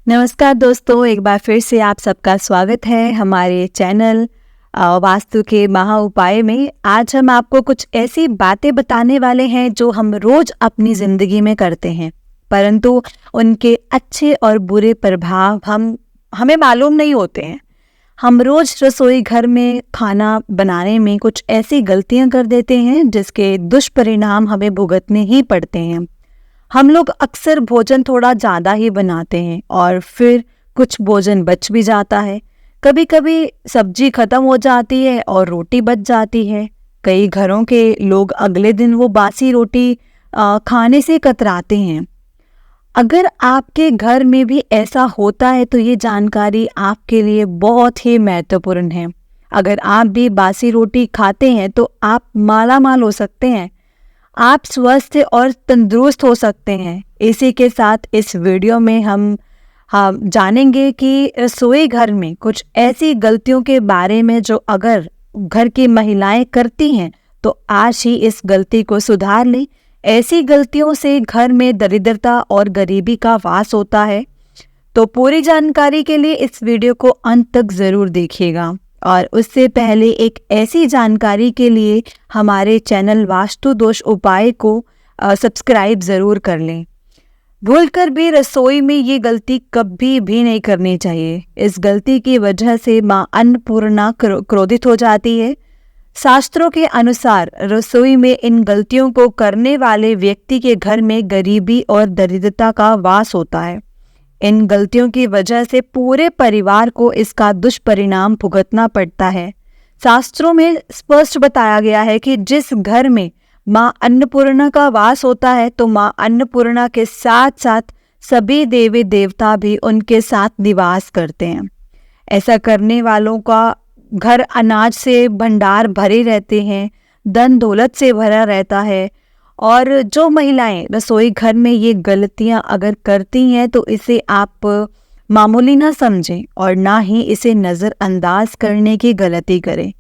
नमस्कार दोस्तों, एक बार फिर से आप सबका स्वागत है हमारे चैनल वास्तु के महा उपाय में। आज हम आपको कुछ ऐसी बातें बताने वाले हैं जो हम रोज अपनी जिंदगी में करते हैं, परंतु उनके अच्छे और बुरे प्रभाव हमें मालूम नहीं होते हैं। हम रोज रसोई घर में खाना बनाने में कुछ ऐसी गलतियां कर देते हैं जिसके दुष्परिणाम हमें भुगतने ही पड़ते हैं। हम लोग अक्सर भोजन थोड़ा ज़्यादा ही बनाते हैं और फिर कुछ भोजन बच भी जाता है। कभी कभी सब्जी खत्म हो जाती है और रोटी बच जाती है। कई घरों के लोग अगले दिन वो बासी रोटी खाने से कतराते हैं। अगर आपके घर में भी ऐसा होता है तो ये जानकारी आपके लिए बहुत ही महत्वपूर्ण है। अगर आप भी बासी रोटी खाते हैं तो आप मालामाल हो सकते हैं, आप स्वस्थ और तंदुरुस्त हो सकते हैं। इसी के साथ इस वीडियो में हम जानेंगे कि रसोई घर में कुछ ऐसी गलतियों के बारे में जो अगर घर की महिलाएं करती हैं तो आज ही इस गलती को सुधार लें। ऐसी गलतियों से घर में दरिद्रता और गरीबी का वास होता है। तो पूरी जानकारी के लिए इस वीडियो को अंत तक ज़रूर देखिएगा। और उससे पहले एक ऐसी जानकारी के लिए हमारे चैनल वास्तु दोष उपाय को सब्सक्राइब ज़रूर कर लें। भूलकर भी रसोई में ये गलती कभी भी नहीं करनी चाहिए। इस गलती की वजह से माँ अन्नपूर्णा क्रोधित हो जाती है। शास्त्रों के अनुसार रसोई में इन गलतियों को करने वाले व्यक्ति के घर में गरीबी और दरिद्रता का वास होता है। इन गलतियों की वजह से पूरे परिवार को इसका दुष्परिणाम भुगतना पड़ता है। शास्त्रों में स्पष्ट बताया गया है कि जिस घर में माँ अन्नपूर्णा का वास होता है तो माँ अन्नपूर्णा के साथ साथ सभी देवी देवता भी उनके साथ निवास करते हैं। ऐसा करने वालों का घर अनाज से भंडार भरे रहते हैं, धन दौलत से भरा रहता है। और जो महिलाएं रसोई घर में ये गलतियां अगर करती हैं तो इसे आप मामूली ना समझें और ना ही इसे नज़रअंदाज करने की गलती करें,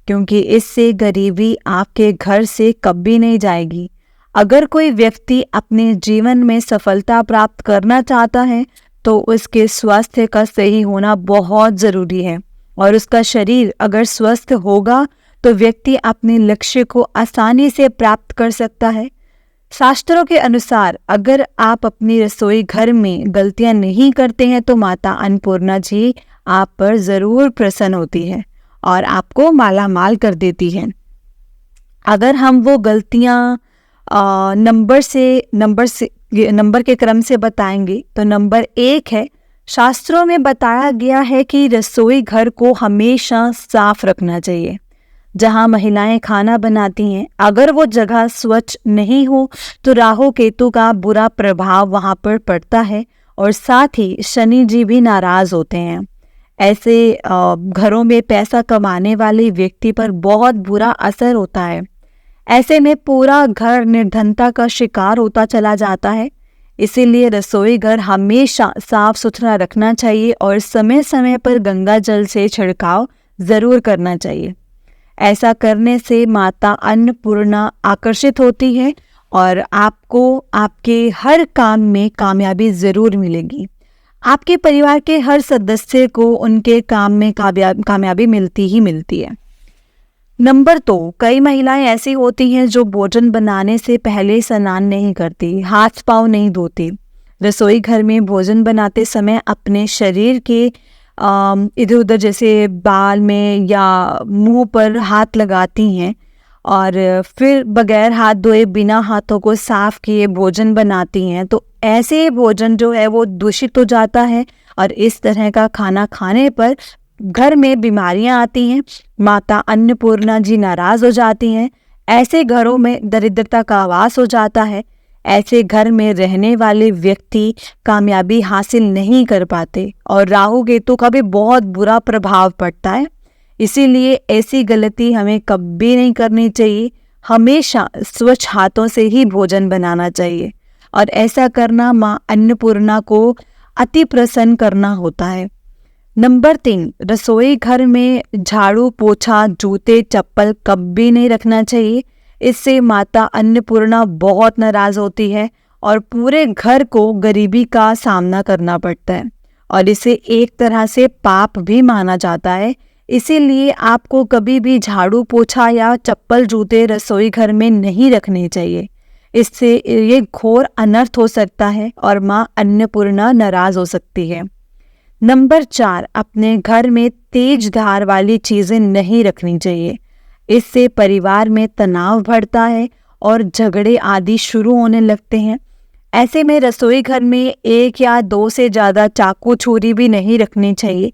क्योंकि इससे गरीबी आपके घर से कभी नहीं जाएगी। अगर कोई व्यक्ति अपने जीवन में सफलता प्राप्त करना चाहता है तो उसके स्वास्थ्य का सही होना बहुत ज़रूरी है। और उसका शरीर अगर स्वस्थ होगा तो व्यक्ति अपने लक्ष्य को आसानी से प्राप्त कर सकता है। शास्त्रों के अनुसार अगर आप अपनी रसोई घर में गलतियां नहीं करते हैं तो माता अन्नपूर्णा जी आप पर ज़रूर प्रसन्न होती है और आपको माला माल कर देती है। अगर हम वो गलतियां नंबर के क्रम से बताएंगे तो नंबर 1 है, शास्त्रों में बताया गया है कि रसोई घर को हमेशा साफ रखना चाहिए। जहाँ महिलाएं खाना बनाती हैं अगर वो जगह स्वच्छ नहीं हो तो राहु केतु का बुरा प्रभाव वहाँ पर पड़ता है और साथ ही शनि जी भी नाराज होते हैं। ऐसे घरों में पैसा कमाने वाले व्यक्ति पर बहुत बुरा असर होता है। ऐसे में पूरा घर निर्धनता का शिकार होता चला जाता है। इसीलिए रसोई घर हमेशा साफ सुथरा रखना चाहिए और समय समय पर गंगा जल से छिड़काव ज़रूर करना चाहिए। ऐसा करने से माता अन्नपूर्णा आकर्षित होती है और आपको आपके हर काम में कामयाबी ज़रूर मिलेगी। आपके परिवार के हर सदस्य को उनके काम में कामयाबी मिलती ही मिलती है। नंबर 2, कई महिलाएं ऐसी होती हैं जो भोजन बनाने से पहले स्नान नहीं करती, हाथ पाँव नहीं धोती। रसोई घर में भोजन बनाते समय अपने शरीर के इधर उधर जैसे बाल में या मुंह पर हाथ लगाती हैं और फिर बगैर हाथ धोए बिना हाथों को साफ किए भोजन बनाती हैं, तो ऐसे भोजन जो है वो दूषित हो जाता है और इस तरह का खाना खाने पर घर में बीमारियां आती हैं। माता अन्नपूर्णा जी नाराज हो जाती हैं। ऐसे घरों में दरिद्रता का वास हो जाता है। ऐसे घर में रहने वाले व्यक्ति कामयाबी हासिल नहीं कर पाते और राहु केतु का भी बहुत बुरा प्रभाव पड़ता है। इसीलिए ऐसी गलती हमें कभी नहीं करनी चाहिए। हमेशा स्वच्छ हाथों से ही भोजन बनाना चाहिए और ऐसा करना माँ अन्नपूर्णा को अति प्रसन्न करना होता है। नंबर 3, रसोई घर में झाड़ू पोछा जूते चप्पल कभी नहीं रखना चाहिए। इससे माता अन्नपूर्णा बहुत नाराज होती है और पूरे घर को गरीबी का सामना करना पड़ता है। और इसे एक तरह से पाप भी माना जाता है। इसीलिए आपको कभी भी झाड़ू पोछा या चप्पल जूते रसोई घर में नहीं रखने चाहिए। इससे ये घोर अनर्थ हो सकता है और माँ अन्नपूर्णा नाराज हो सकती है। नंबर 4, अपने घर में तेज धार वाली चीजें नहीं रखनी चाहिए। इससे परिवार में तनाव बढ़ता है और झगड़े आदि शुरू होने लगते हैं। ऐसे में रसोई घर में 1 या 2 से ज़्यादा चाकू छुरी भी नहीं रखनी चाहिए।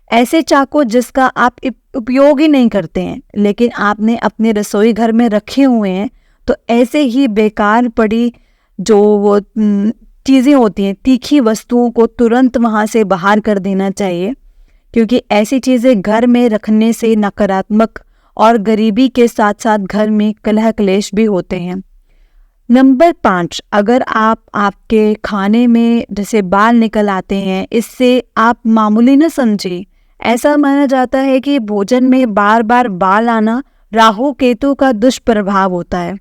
ऐसे चाकू जिसका आप उपयोग ही नहीं करते हैं लेकिन आपने अपने रसोई घर में रखे हुए हैं, तो ऐसे ही बेकार पड़ी जो वो चीज़ें होती हैं, तीखी वस्तुओं को तुरंत वहाँ से बाहर कर देना चाहिए, क्योंकि ऐसी चीज़ें घर में रखने से नकारात्मक और गरीबी के साथ साथ घर में कलह क्लेश भी होते हैं। नंबर 5, अगर आपके खाने में जैसे बाल निकल आते हैं, इससे आप मामूली न समझें। ऐसा माना जाता है कि भोजन में बार बार बाल आना राहु केतु का दुष्प्रभाव होता है।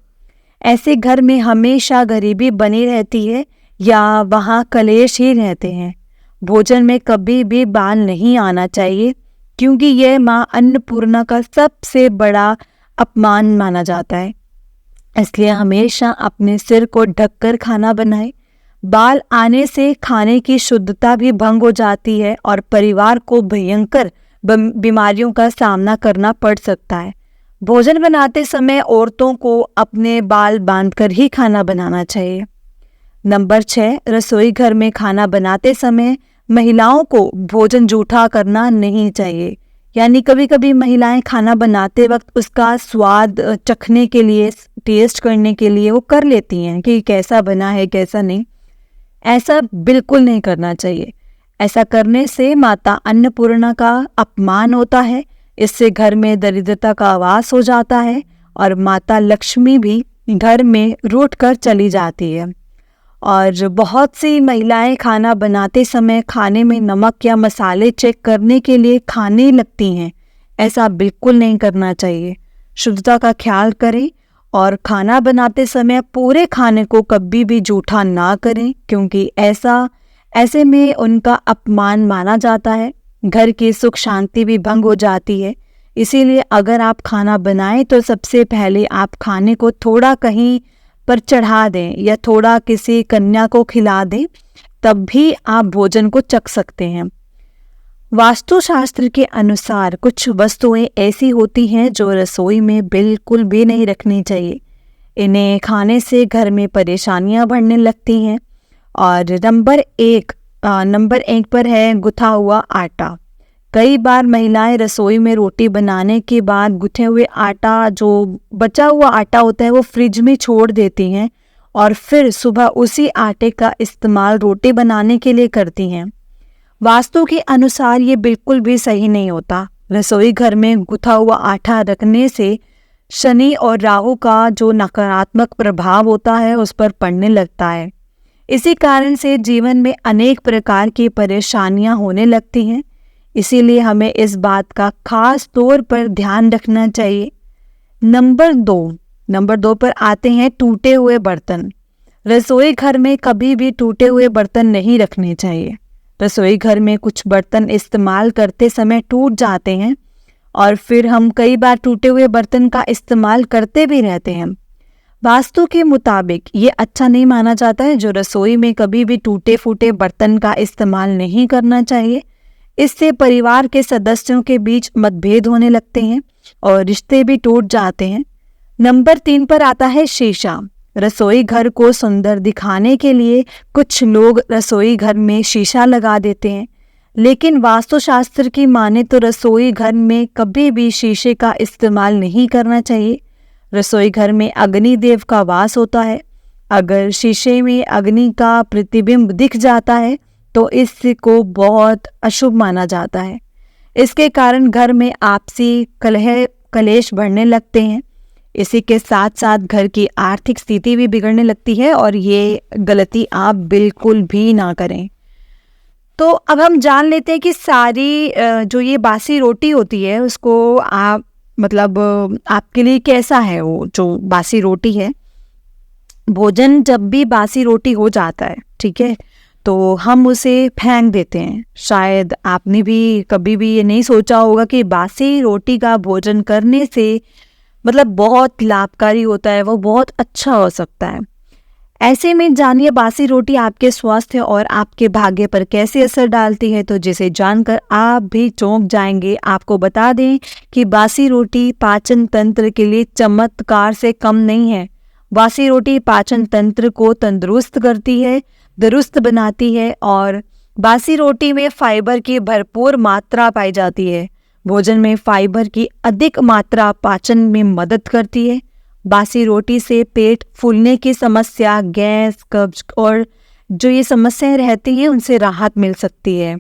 ऐसे घर में हमेशा गरीबी बनी रहती है या वहाँ कलेश ही रहते हैं। भोजन में कभी भी बाल नहीं आना चाहिए, क्योंकि यह माँ अन्नपूर्णा का सबसे बड़ा अपमान माना जाता है। इसलिए हमेशा अपने सिर को ढककर खाना बनाएं। बाल आने से खाने की शुद्धता भी भंग हो जाती है और परिवार को भयंकर बीमारियों का सामना करना पड़ सकता है। भोजन बनाते समय औरतों को अपने बाल बांधकर ही खाना बनाना चाहिए। नंबर 6, रसोई घर में खाना बनाते समय महिलाओं को भोजन जूठा करना नहीं चाहिए। यानी कभी कभी महिलाएं खाना बनाते वक्त उसका स्वाद चखने के लिए, टेस्ट करने के लिए वो कर लेती हैं कि कैसा बना है कैसा नहीं। ऐसा बिल्कुल नहीं करना चाहिए। ऐसा करने से माता अन्नपूर्णा का अपमान होता है। इससे घर में दरिद्रता का वास हो जाता है और माता लक्ष्मी भी घर में रूठ कर चली जाती है। और बहुत सी महिलाएं खाना बनाते समय खाने में नमक या मसाले चेक करने के लिए खाने लगती हैं। ऐसा बिल्कुल नहीं करना चाहिए। शुद्धता का ख्याल करें और खाना बनाते समय पूरे खाने को कभी भी जूठा ना करें, क्योंकि ऐसे में उनका अपमान माना जाता है। घर की सुख शांति भी भंग हो जाती है। इसीलिए अगर आप खाना बनाएं तो सबसे पहले आप खाने को थोड़ा कहीं पर चढ़ा दें या थोड़ा किसी कन्या को खिला दें, तब भी आप भोजन को चख सकते हैं। वास्तुशास्त्र के अनुसार कुछ वस्तुएं ऐसी होती हैं जो रसोई में बिल्कुल भी नहीं रखनी चाहिए। इन्हें खाने से घर में परेशानियां बढ़ने लगती हैं। और नंबर 1 पर है गुथा हुआ आटा। कई बार महिलाएं रसोई में रोटी बनाने के बाद गुथे हुए आटा, जो बचा हुआ आटा होता है, वो फ्रिज में छोड़ देती हैं और फिर सुबह उसी आटे का इस्तेमाल रोटी बनाने के लिए करती हैं। वास्तु के अनुसार ये बिल्कुल भी सही नहीं होता। रसोई घर में गुथा हुआ आटा रखने से शनि और राहु का जो नकारात्मक प्रभाव होता है उस पर पड़ने लगता है। इसी कारण से जीवन में अनेक प्रकार की परेशानियां होने लगती हैं। इसीलिए हमें इस बात का खास तौर पर ध्यान रखना चाहिए। नंबर 2 पर आते हैं टूटे हुए बर्तन। रसोई घर में कभी भी टूटे हुए बर्तन नहीं रखने चाहिए। रसोई घर में कुछ बर्तन इस्तेमाल करते समय टूट जाते हैं और फिर हम कई बार टूटे हुए बर्तन का इस्तेमाल करते भी रहते हैं। वास्तु के मुताबिक ये अच्छा नहीं माना जाता है। जो रसोई में कभी भी टूटे फूटे बर्तन का इस्तेमाल नहीं करना चाहिए। इससे परिवार के सदस्यों के बीच मतभेद होने लगते हैं और रिश्ते भी टूट जाते हैं। नंबर 3 पर आता है शीशा। रसोई घर को सुंदर दिखाने के लिए कुछ लोग रसोई घर में शीशा लगा देते हैं, लेकिन वास्तुशास्त्र की माने तो रसोई घर में कभी भी शीशे का इस्तेमाल नहीं करना चाहिए। रसोई घर में अग्नि देव का वास होता है। अगर शीशे में अग्नि का प्रतिबिंब दिख जाता है तो इसको बहुत अशुभ माना जाता है। इसके कारण घर में आपसी कलेश बढ़ने लगते हैं। इसी के साथ साथ घर की आर्थिक स्थिति भी बिगड़ने लगती है और ये गलती आप बिल्कुल भी ना करें। तो अब हम जान लेते हैं कि सारी जो ये बासी रोटी होती है उसको आप आपके लिए कैसा है वो जो बासी रोटी है। भोजन जब भी बासी रोटी हो जाता है, ठीक है, तो हम उसे फेंक देते हैं। शायद आपने भी कभी भी ये नहीं सोचा होगा कि बासी रोटी का भोजन करने से मतलब बहुत लाभकारी होता है, वो बहुत अच्छा हो सकता है। ऐसे में जानिए बासी रोटी आपके स्वास्थ्य और आपके भाग्य पर कैसे असर डालती है, तो जिसे जानकर आप भी चौंक जाएंगे। आपको बता दें कि बासी रोटी पाचन तंत्र के लिए चमत्कार से कम नहीं है। बासी रोटी पाचन तंत्र को तंदुरुस्त करती है, दुरुस्त बनाती है और बासी रोटी में फाइबर की भरपूर मात्रा पाई जाती है। भोजन में फाइबर की अधिक मात्रा पाचन में मदद करती है। बासी रोटी से पेट फूलने की समस्या, गैस, कब्ज और जो ये समस्याएं रहती हैं उनसे राहत मिल सकती है।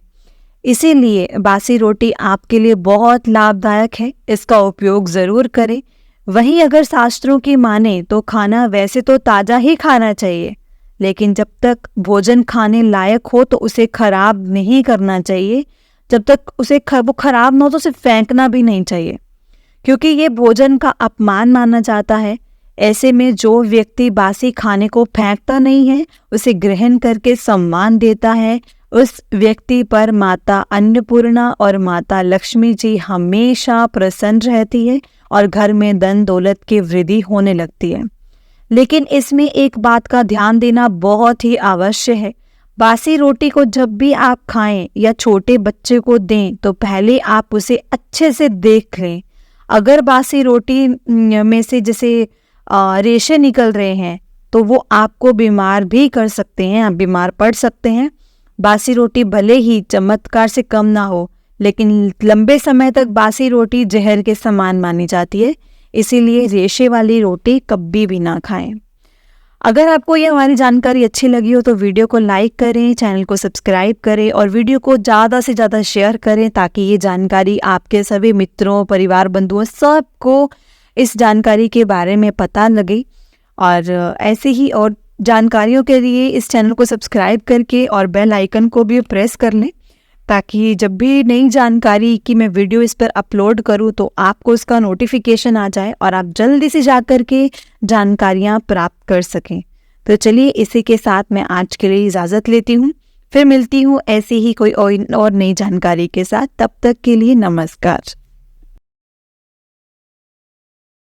इसीलिए बासी रोटी आपके लिए बहुत लाभदायक है, इसका उपयोग ज़रूर करें। वहीं अगर शास्त्रों की माने तो खाना वैसे तो ताज़ा ही खाना चाहिए, लेकिन जब तक भोजन खाने लायक हो तो उसे खराब नहीं करना चाहिए। जब तक उसे वो खराब ना हो तो उसे फेंकना भी नहीं चाहिए, क्योंकि ये भोजन का अपमान माना जाता है। ऐसे में जो व्यक्ति बासी खाने को फेंकता नहीं है, उसे ग्रहण करके सम्मान देता है, उस व्यक्ति पर माता अन्नपूर्णा और माता लक्ष्मी जी हमेशा प्रसन्न रहती है और घर में धन दौलत की वृद्धि होने लगती है। लेकिन इसमें एक बात का ध्यान देना बहुत ही आवश्यक है। बासी रोटी को जब भी आप खाएं या छोटे बच्चे को दें तो पहले आप उसे अच्छे से देख लें। अगर बासी रोटी में से जैसे रेशे निकल रहे हैं तो वो आपको बीमार भी कर सकते हैं, आप बीमार पड़ सकते हैं। बासी रोटी भले ही चमत्कार से कम ना हो, लेकिन लंबे समय तक बासी रोटी जहर के समान मानी जाती है। इसीलिए रेशे वाली रोटी कभी भी ना खाएं। अगर आपको ये हमारी जानकारी अच्छी लगी हो तो वीडियो को लाइक करें, चैनल को सब्सक्राइब करें और वीडियो को ज़्यादा से ज़्यादा शेयर करें, ताकि ये जानकारी आपके सभी मित्रों, परिवार, बंधुओं सबको इस जानकारी के बारे में पता लगे। और ऐसे ही और जानकारियों के लिए इस चैनल को सब्सक्राइब करके और बेल आइकन को भी प्रेस कर लें, ताकि जब भी नई जानकारी की मैं वीडियो इस पर अपलोड करूं तो आपको उसका नोटिफिकेशन आ जाए और आप जल्दी से जा कर के जानकारियां प्राप्त कर सकें। तो चलिए इसी के साथ मैं आज के लिए इजाज़त लेती हूं, फिर मिलती हूं ऐसी ही कोई और नई जानकारी के साथ। तब तक के लिए नमस्कार।